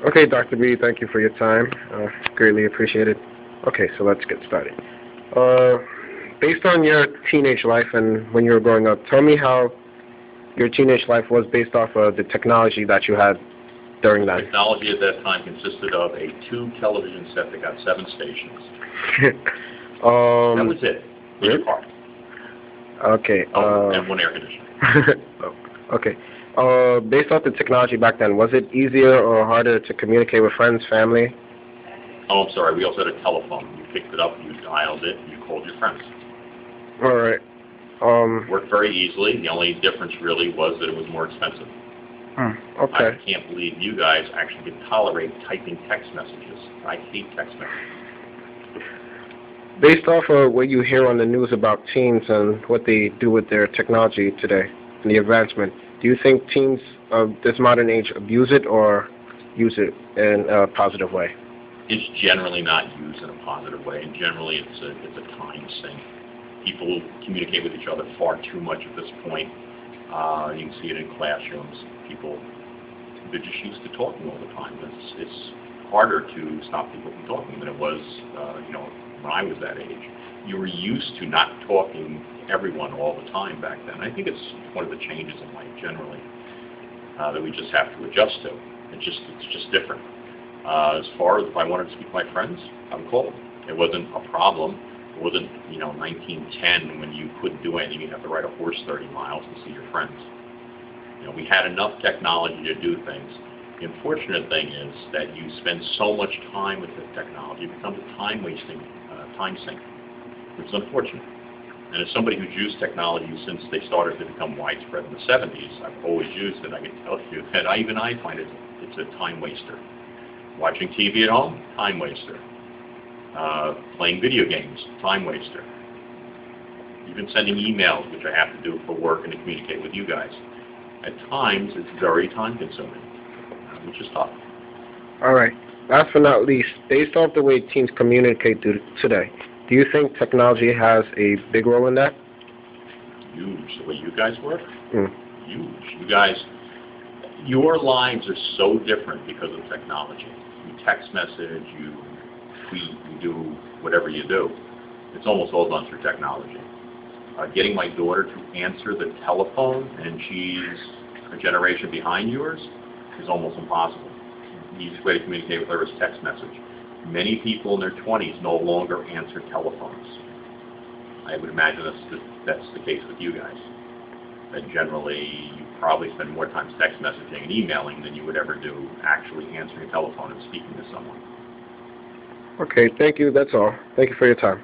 Okay, Dr. B, thank you for your time. Greatly appreciated. Okay, so let's get started. Uh, Based on your teenage life and when you were growing up, tell me how your teenage life was based off of the technology that you had during that. Technology at that time consisted of a tube television set that got 7 stations. That was it. In your car. Okay. And 1 air conditioner. Okay. Based off the technology back then, was it easier or harder to communicate with friends, family? Oh, I'm sorry. We also had a telephone. You picked it up, you dialed it, and you called your friends. All right. Worked very easily. The only difference really was that it was more expensive. Okay. I can't believe you guys actually can tolerate typing text messages. I hate text messages. Based off of what you hear on the news about teens and what they do with their technology today and the advancement, do you think teens of this modern age abuse it or use it in a positive way? It's generally not used in a positive way, and generally it's a time sink. People communicate with each other far too much at this point. You can see it in classrooms. People, they're just used to talking all the time. It's harder to stop people from talking than it was, when I was that age. You were used to not talking to everyone all the time back then. I think it's one of the changes in life generally that we just have to adjust to. It's just different. As far as if I wanted to speak to my friends, I would call them. It wasn't a problem. It wasn't, 1910 when you couldn't do anything. You'd have to ride a horse 30 miles to see your friends. We had enough technology to do things. The unfortunate thing is that you spend so much time with the technology, it becomes a time sink, which is unfortunate. And as somebody who's used technology since they started to become widespread in the 70s, I've always used it. I can tell you that even I find it's a time waster. Watching TV at home, time waster. Playing video games, time waster. Even sending emails, which I have to do for work and to communicate with you guys. At times, it's very time consuming, which is tough. All right. Last but not least, based off the way teens communicate today, do you think technology has a big role in that? Huge. The way you guys work? Huge. You guys, your lives are so different because of technology. You text message, you tweet, you do whatever you do. It's almost all done through technology. Getting my daughter to answer the telephone, and she's a generation behind yours, is almost impossible. The easiest way to communicate with her is text message. Many people in their 20s no longer answer telephones. I would imagine that's the case with you guys. That generally you probably spend more time text messaging and emailing than you would ever do actually answering a telephone and speaking to someone. Okay, thank you. That's all. Thank you for your time.